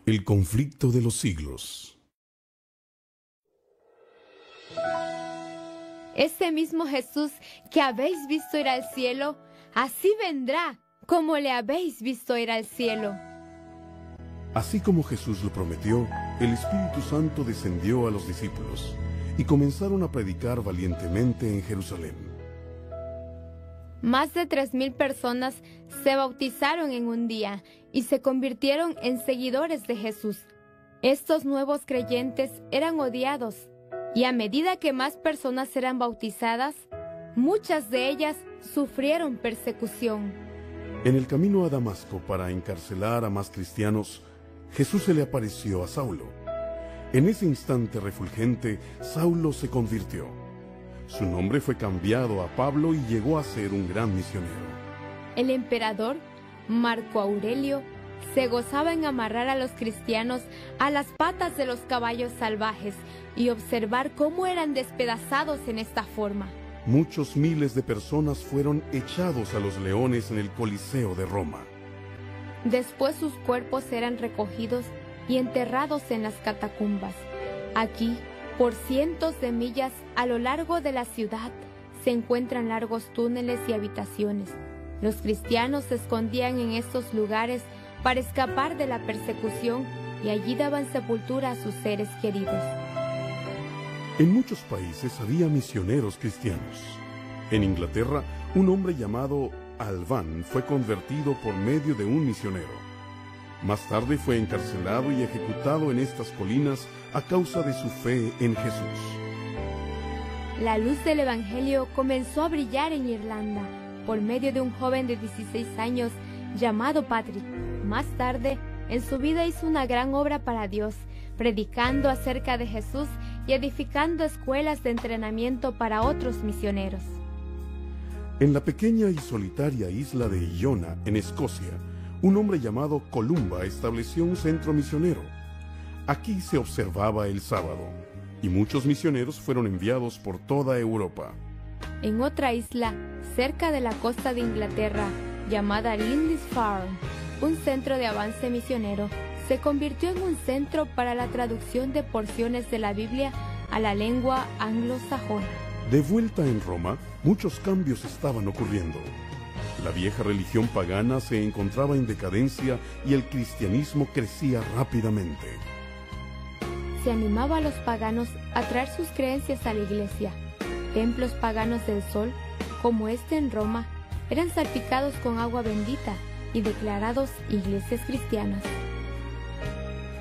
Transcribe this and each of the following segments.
El conflicto de los siglos. Ese mismo Jesús que habéis visto ir al cielo, así vendrá como le habéis visto ir al cielo. Así como Jesús lo prometió, el Espíritu Santo descendió a los discípulos y comenzaron a predicar valientemente en Jerusalén. Más de 3,000 personas se bautizaron en un día y se convirtieron en seguidores de Jesús. Estos nuevos creyentes eran odiados y a medida que más personas eran bautizadas, muchas de ellas sufrieron persecución. En el camino a Damasco para encarcelar a más cristianos, Jesús se le apareció a Saulo. En ese instante refulgente, Saulo se convirtió. Su nombre fue cambiado a Pablo y llegó a ser un gran misionero. El emperador, Marco Aurelio, se gozaba en amarrar a los cristianos a las patas de los caballos salvajes y observar cómo eran despedazados en esta forma. Muchos miles de personas fueron echados a los leones en el Coliseo de Roma. Después sus cuerpos eran recogidos y enterrados en las catacumbas. Aquí, por cientos de millas a lo largo de la ciudad, se encuentran largos túneles y habitaciones. Los cristianos se escondían en estos lugares para escapar de la persecución y allí daban sepultura a sus seres queridos. En muchos países había misioneros cristianos. En Inglaterra, un hombre llamado Albán fue convertido por medio de un misionero. Más tarde fue encarcelado y ejecutado en estas colinas a causa de su fe en Jesús. La luz del Evangelio comenzó a brillar en Irlanda por medio de un joven de 16 años llamado Patrick. Más tarde, en su vida hizo una gran obra para Dios, predicando acerca de Jesús y edificando escuelas de entrenamiento para otros misioneros. En la pequeña y solitaria isla de Iona, en Escocia, un hombre llamado Columba estableció un centro misionero. Aquí se observaba el sábado, y muchos misioneros fueron enviados por toda Europa. En otra isla, cerca de la costa de Inglaterra, llamada Lindisfarne, un centro de avance misionero se convirtió en un centro para la traducción de porciones de la Biblia a la lengua anglosajona. De vuelta en Roma, muchos cambios estaban ocurriendo. La vieja religión pagana se encontraba en decadencia y el cristianismo crecía rápidamente. Se animaba a los paganos a traer sus creencias a la iglesia. Templos paganos del sol, como este en Roma, eran salpicados con agua bendita y declarados iglesias cristianas.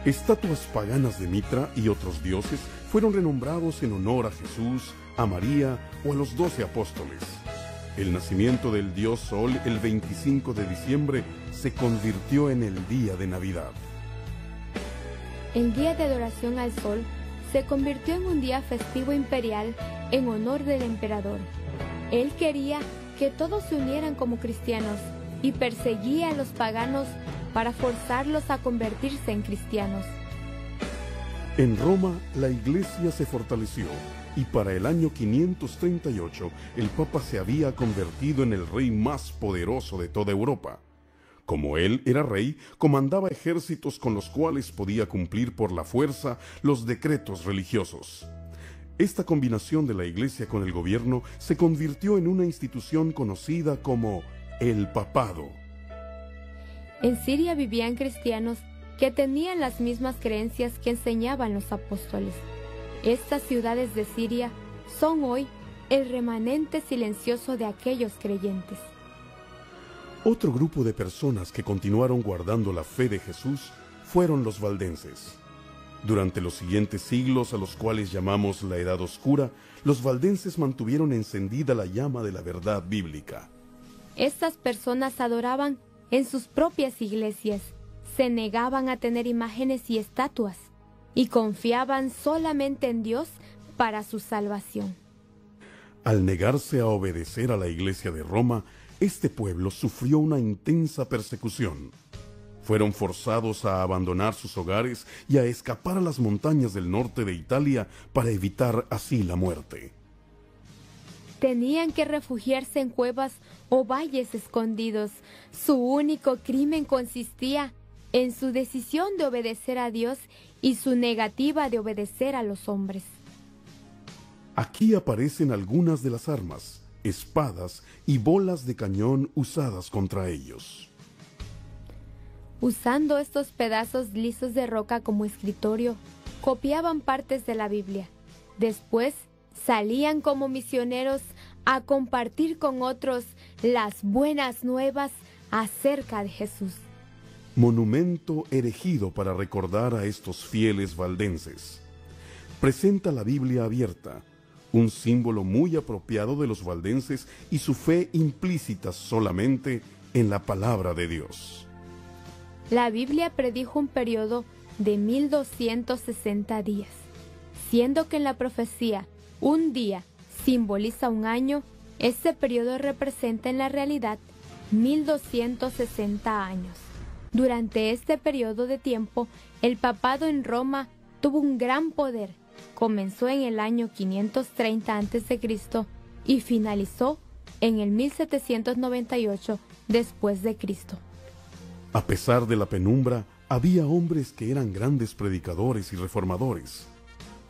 Estatuas paganas de Mitra y otros dioses fueron renombrados en honor a Jesús, a María o a los 12 apóstoles. El nacimiento del dios Sol el 25 de diciembre se convirtió en el día de Navidad. El día de adoración al sol se convirtió en un día festivo imperial en honor del emperador. Él quería que todos se unieran como cristianos y perseguía a los paganos para forzarlos a convertirse en cristianos. En Roma, la iglesia se fortaleció y para el año 538 el Papa se había convertido en el rey más poderoso de toda Europa. Como él era rey, comandaba ejércitos con los cuales podía cumplir por la fuerza los decretos religiosos. Esta combinación de la iglesia con el gobierno se convirtió en una institución conocida como el papado. En Siria vivían cristianos que tenían las mismas creencias que enseñaban los apóstoles. Estas ciudades de Siria son hoy el remanente silencioso de aquellos creyentes. Otro grupo de personas que continuaron guardando la fe de Jesús fueron los valdenses. Durante los siguientes siglos, a los cuales llamamos la Edad Oscura, los valdenses mantuvieron encendida la llama de la verdad bíblica. Estas personas adoraban en sus propias iglesias, se negaban a tener imágenes y estatuas, y confiaban solamente en Dios para su salvación. Al negarse a obedecer a la Iglesia de Roma, este pueblo sufrió una intensa persecución. Fueron forzados a abandonar sus hogares y a escapar a las montañas del norte de Italia para evitar así la muerte. Tenían que refugiarse en cuevas o valles escondidos. Su único crimen consistía en su decisión de obedecer a Dios y su negativa de obedecer a los hombres. Aquí aparecen algunas de las armas, espadas y bolas de cañón usadas contra ellos. Usando estos pedazos lisos de roca como escritorio, copiaban partes de la Biblia. Después salían como misioneros a compartir con otros las buenas nuevas acerca de Jesús. Monumento erigido para recordar a estos fieles valdenses. Presenta la Biblia abierta, un símbolo muy apropiado de los valdenses y su fe implícita solamente en la palabra de Dios. La Biblia predijo un periodo de 1260 días, siendo que en la profecía un día simboliza un año, este periodo representa en la realidad 1260 años. Durante este periodo de tiempo, el papado en Roma tuvo un gran poder. Comenzó en el año 530 a.C. y finalizó en el 1798 después de Cristo. A pesar de la penumbra, había hombres que eran grandes predicadores y reformadores.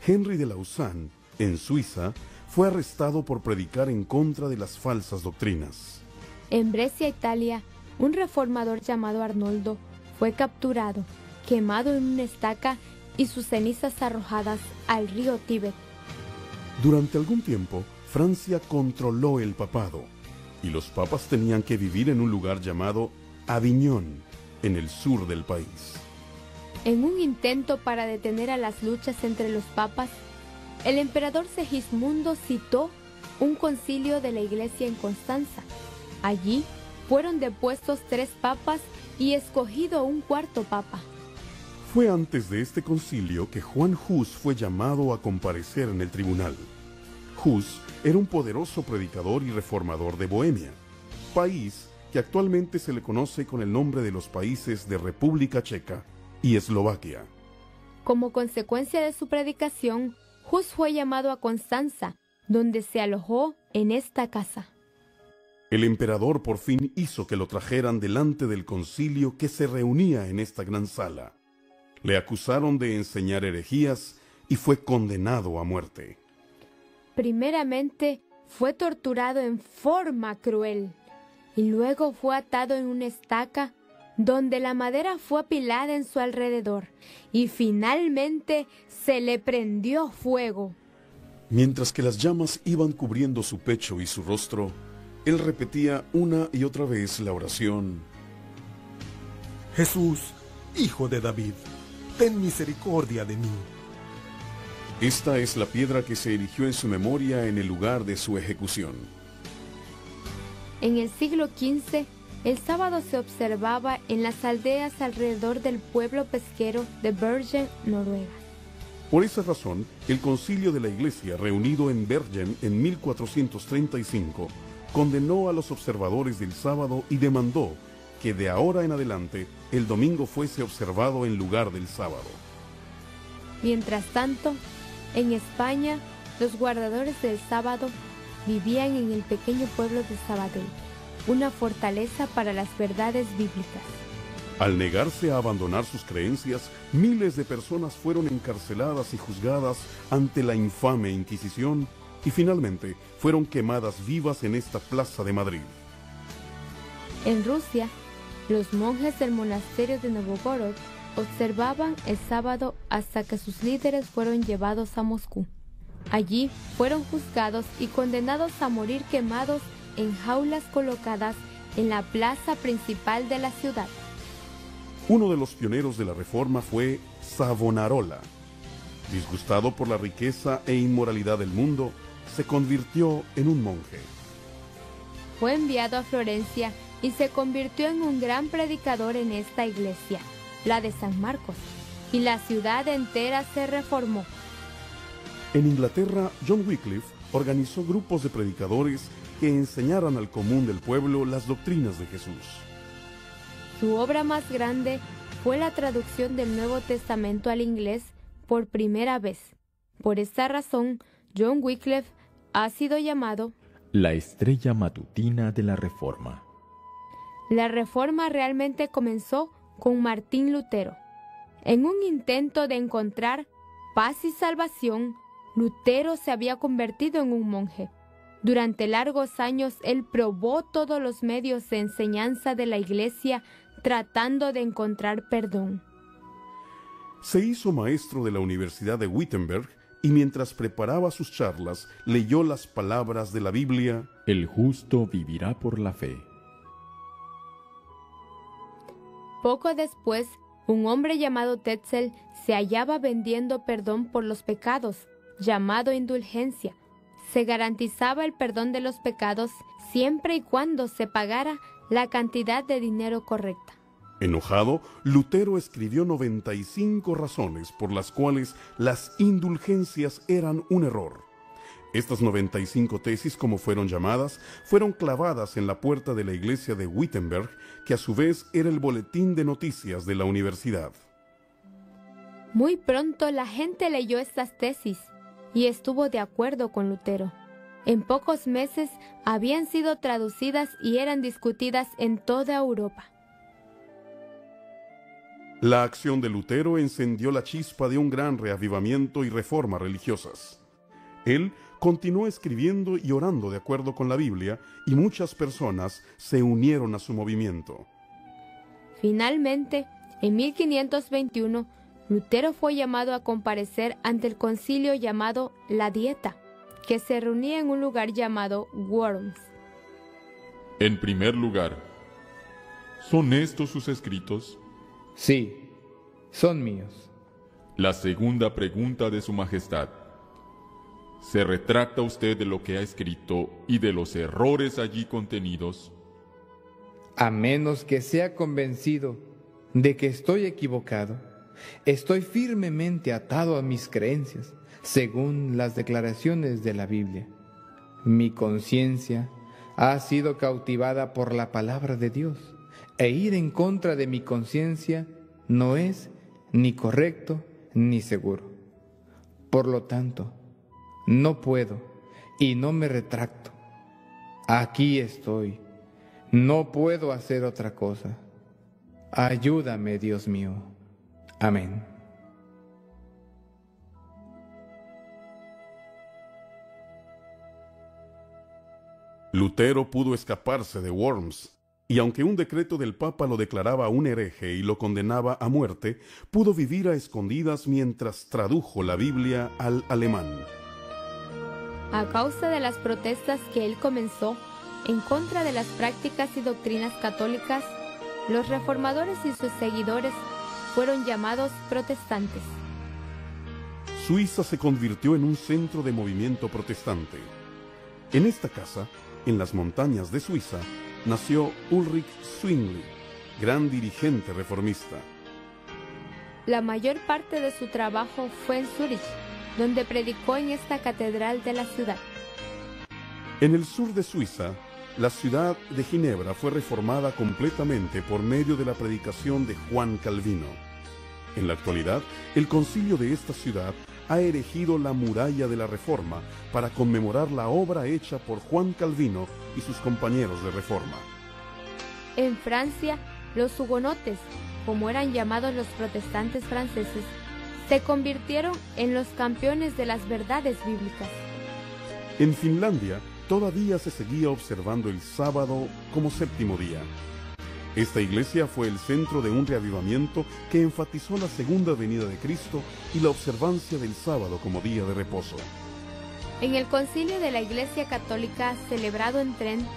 Henry de Lausanne, en Suiza, fue arrestado por predicar en contra de las falsas doctrinas. En Brescia, Italia, un reformador llamado Arnoldo fue capturado, quemado en una estaca y sus cenizas arrojadas al río Tíbet. Durante algún tiempo, Francia controló el papado, y los papas tenían que vivir en un lugar llamado Aviñón, en el sur del país. En un intento para detener a las luchas entre los papas, el emperador Segismundo citó un concilio de la Iglesia en Constanza. Allí fueron depuestos 3 papas y escogido un 4º papa. Fue antes de este concilio que Juan Hus fue llamado a comparecer en el tribunal. Hus era un poderoso predicador y reformador de Bohemia, país que actualmente se le conoce con el nombre de los países de República Checa y Eslovaquia. Como consecuencia de su predicación, Hus fue llamado a Constanza, donde se alojó en esta casa. El emperador por fin hizo que lo trajeran delante del concilio que se reunía en esta gran sala. Le acusaron de enseñar herejías y fue condenado a muerte. Primeramente fue torturado en forma cruel y luego fue atado en una estaca donde la madera fue apilada en su alrededor y finalmente se le prendió fuego. Mientras que las llamas iban cubriendo su pecho y su rostro, él repetía una y otra vez la oración: Jesús, Hijo de David, ten misericordia de mí. Esta es la piedra que se erigió en su memoria en el lugar de su ejecución. En el siglo XV, el sábado se observaba en las aldeas alrededor del pueblo pesquero de Bergen, Noruega. Por esa razón, el concilio de la Iglesia, reunido en Bergen en 1435, condenó a los observadores del sábado y demandó que de ahora en adelante el domingo fuese observado en lugar del sábado. Mientras tanto, en España, los guardadores del sábado vivían en el pequeño pueblo de Sabadell, una fortaleza para las verdades bíblicas. Al negarse a abandonar sus creencias, miles de personas fueron encarceladas y juzgadas ante la infame Inquisición y finalmente fueron quemadas vivas en esta plaza de Madrid. En Rusia, los monjes del monasterio de Novgorod observaban el sábado hasta que sus líderes fueron llevados a Moscú. Allí fueron juzgados y condenados a morir quemados en jaulas colocadas en la plaza principal de la ciudad. Uno de los pioneros de la Reforma fue Savonarola. Disgustado por la riqueza e inmoralidad del mundo, se convirtió en un monje. Fue enviado a Florencia y se convirtió en un gran predicador en esta iglesia, la de San Marcos, y la ciudad entera se reformó. En Inglaterra, John Wycliffe organizó grupos de predicadores que enseñaran al común del pueblo las doctrinas de Jesús. Su obra más grande fue la traducción del Nuevo Testamento al inglés por primera vez. Por esta razón, John Wycliffe ha sido llamado la estrella matutina de la Reforma. La Reforma realmente comenzó con Martín Lutero. En un intento de encontrar paz y salvación, Lutero se había convertido en un monje. Durante largos años él probó todos los medios de enseñanza de la Iglesia tratando de encontrar perdón. Se hizo maestro de la Universidad de Wittenberg y mientras preparaba sus charlas leyó las palabras de la Biblia: El justo vivirá por la fe. Poco después, un hombre llamado Tetzel se hallaba vendiendo perdón por los pecados, llamado indulgencia. Se garantizaba el perdón de los pecados siempre y cuando se pagara la cantidad de dinero correcta. Enojado, Lutero escribió 95 razones por las cuales las indulgencias eran un error. Estas 95 tesis, como fueron llamadas, fueron clavadas en la puerta de la iglesia de Wittenberg, que a su vez era el boletín de noticias de la universidad. Muy pronto la gente leyó estas tesis y estuvo de acuerdo con Lutero. En pocos meses habían sido traducidas y eran discutidas en toda Europa. La acción de Lutero encendió la chispa de un gran reavivamiento y reformas religiosas. Él continuó escribiendo y orando de acuerdo con la Biblia, y muchas personas se unieron a su movimiento. Finalmente, en 1521, Lutero fue llamado a comparecer ante el concilio llamado La Dieta, que se reunía en un lugar llamado Worms. En primer lugar, ¿son estos sus escritos? Sí, son míos. La segunda pregunta de su majestad. ¿Se retracta usted de lo que ha escrito y de los errores allí contenidos? A menos que sea convencido de que estoy equivocado, estoy firmemente atado a mis creencias, según las declaraciones de la Biblia. Mi conciencia ha sido cautivada por la palabra de Dios, e ir en contra de mi conciencia no es ni correcto ni seguro. Por lo tanto, no puedo y no me retracto. Aquí estoy. No puedo hacer otra cosa. Ayúdame, Dios mío. Amén. Lutero pudo escaparse de Worms, y aunque un decreto del Papa lo declaraba un hereje y lo condenaba a muerte, pudo vivir a escondidas mientras tradujo la Biblia al alemán. A causa de las protestas que él comenzó en contra de las prácticas y doctrinas católicas, los reformadores y sus seguidores fueron llamados protestantes. Suiza se convirtió en un centro de movimiento protestante. En esta casa, en las montañas de Suiza, nació Ulrich Zwingli, gran dirigente reformista. La mayor parte de su trabajo fue en Zúrich, donde predicó en esta catedral de la ciudad. En el sur de Suiza, la ciudad de Ginebra fue reformada completamente por medio de la predicación de Juan Calvino. En la actualidad, el concilio de esta ciudad ha erigido la muralla de la Reforma para conmemorar la obra hecha por Juan Calvino y sus compañeros de reforma. En Francia, los hugonotes, como eran llamados los protestantes franceses, se convirtieron en los campeones de las verdades bíblicas. En Finlandia, todavía se seguía observando el sábado como séptimo día. Esta iglesia fue el centro de un reavivamiento que enfatizó la segunda venida de Cristo y la observancia del sábado como día de reposo. En el concilio de la Iglesia Católica celebrado en Trent,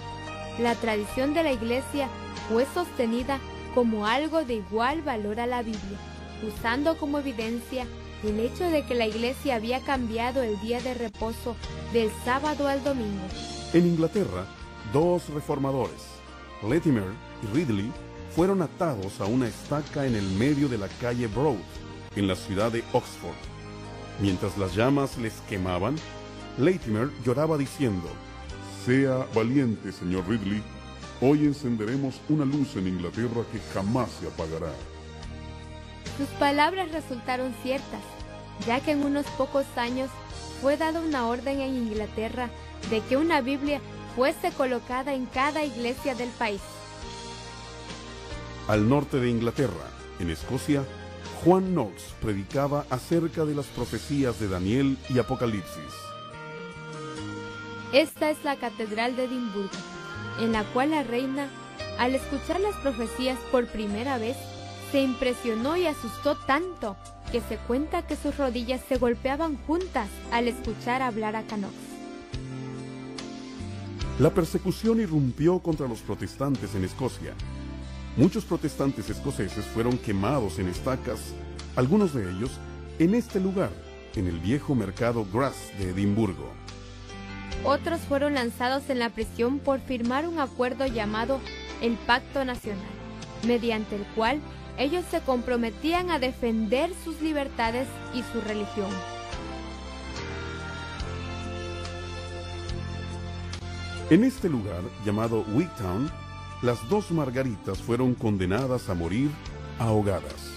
la tradición de la Iglesia fue sostenida como algo de igual valor a la Biblia, usando como evidencia el hecho de que la Iglesia había cambiado el día de reposo del sábado al domingo. En Inglaterra, dos reformadores, Latimer y Ridley, fueron atados a una estaca en el medio de la calle Broad, en la ciudad de Oxford. Mientras las llamas les quemaban, Latimer lloraba diciendo: «Sea valiente, señor Ridley. Hoy encenderemos una luz en Inglaterra que jamás se apagará». Sus palabras resultaron ciertas, ya que en unos pocos años fue dada una orden en Inglaterra de que una Biblia fuese colocada en cada iglesia del país. Al norte de Inglaterra, en Escocia, Juan Knox predicaba acerca de las profecías de Daniel y Apocalipsis. Esta es la catedral de Edimburgo, en la cual la reina, al escuchar las profecías por primera vez, se impresionó y asustó tanto que se cuenta que sus rodillas se golpeaban juntas al escuchar hablar a Knox. La persecución irrumpió contra los protestantes en Escocia. Muchos protestantes escoceses fueron quemados en estacas, algunos de ellos en este lugar, en el viejo mercado Grass de Edimburgo. Otros fueron lanzados en la prisión por firmar un acuerdo llamado el Pacto Nacional, mediante el cual ellos se comprometían a defender sus libertades y su religión. En este lugar, llamado Wigtown, las dos Margaritas fueron condenadas a morir ahogadas.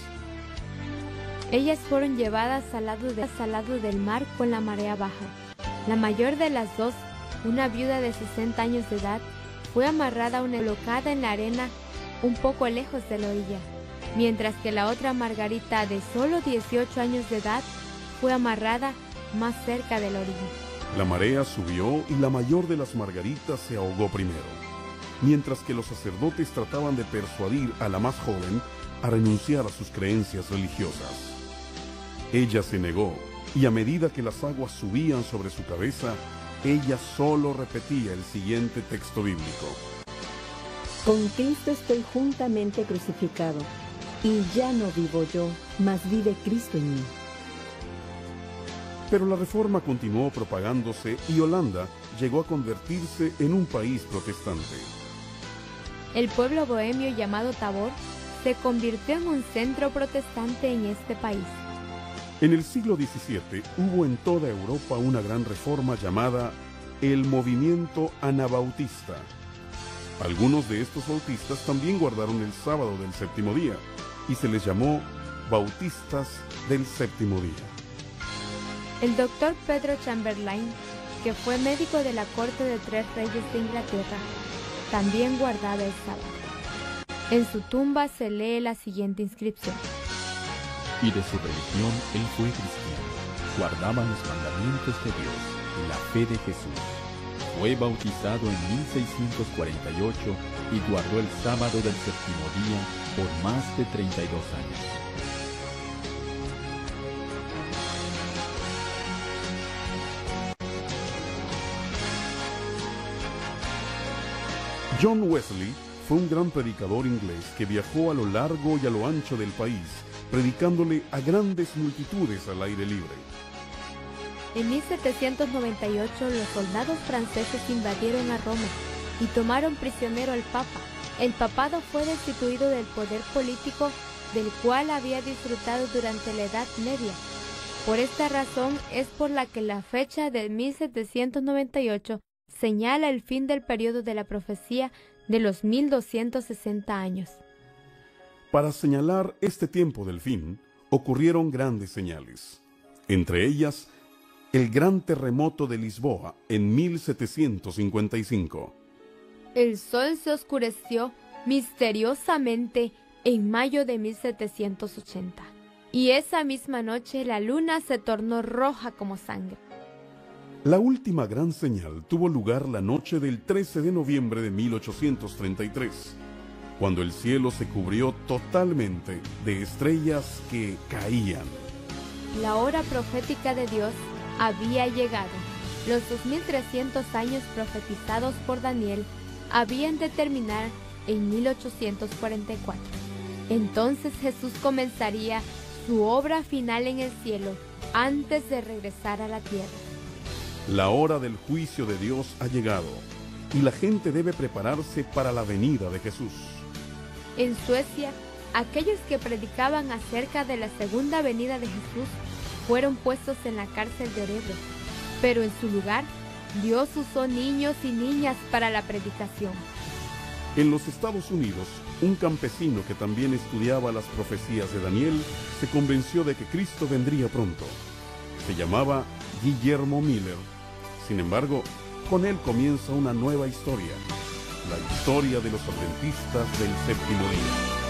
Ellas fueron llevadas al lado del mar con la marea baja. La mayor de las dos, una viuda de 60 años de edad, fue amarrada a una colocada en la arena un poco lejos de la orilla, mientras que la otra Margarita de solo 18 años de edad fue amarrada más cerca de la orilla. La marea subió y la mayor de las Margaritas se ahogó primero, mientras que los sacerdotes trataban de persuadir a la más joven a renunciar a sus creencias religiosas. Ella se negó, y a medida que las aguas subían sobre su cabeza, ella solo repetía el siguiente texto bíblico: Con Cristo estoy juntamente crucificado, y ya no vivo yo, mas vive Cristo en mí. Pero la reforma continuó propagándose y Holanda llegó a convertirse en un país protestante. El pueblo bohemio llamado Tabor se convirtió en un centro protestante en este país. En el siglo XVII hubo en toda Europa una gran reforma llamada el movimiento anabautista. Algunos de estos bautistas también guardaron el sábado del séptimo día y se les llamó bautistas del séptimo día. El doctor Pedro Chamberlain, que fue médico de la corte de 3 reyes de Inglaterra, también guardaba el sábado. En su tumba se lee la siguiente inscripción: Y de su religión él fue cristiano, guardaba los mandamientos de Dios y la fe de Jesús. Fue bautizado en 1648 y guardó el sábado del séptimo día por más de 32 años. John Wesley fue un gran predicador inglés que viajó a lo largo y a lo ancho del país, predicándole a grandes multitudes al aire libre. En 1798 los soldados franceses invadieron a Roma y tomaron prisionero al Papa. El papado fue destituido del poder político del cual había disfrutado durante la Edad Media. Por esta razón es por la que la fecha de 1798 señala el fin del periodo de la profecía de los 1260 años. Para señalar este tiempo del fin, ocurrieron grandes señales. Entre ellas, el gran terremoto de Lisboa en 1755. El sol se oscureció misteriosamente en mayo de 1780, y esa misma noche la luna se tornó roja como sangre. La última gran señal tuvo lugar la noche del 13 de noviembre de 1833, cuando el cielo se cubrió totalmente de estrellas que caían. La hora profética de Dios había llegado. Los 2300 años profetizados por Daniel habían de terminar en 1844. Entonces Jesús comenzaría su obra final en el cielo antes de regresar a la tierra. La hora del juicio de Dios ha llegado y la gente debe prepararse para la venida de Jesús. En Suecia, aquellos que predicaban acerca de la segunda venida de Jesús fueron puestos en la cárcel de Örebro, pero en su lugar, Dios usó niños y niñas para la predicación. En los Estados Unidos, un campesino que también estudiaba las profecías de Daniel se convenció de que Cristo vendría pronto. Se llamaba Guillermo Miller. Sin embargo, con él comienza una nueva historia, la historia de los adventistas del séptimo día.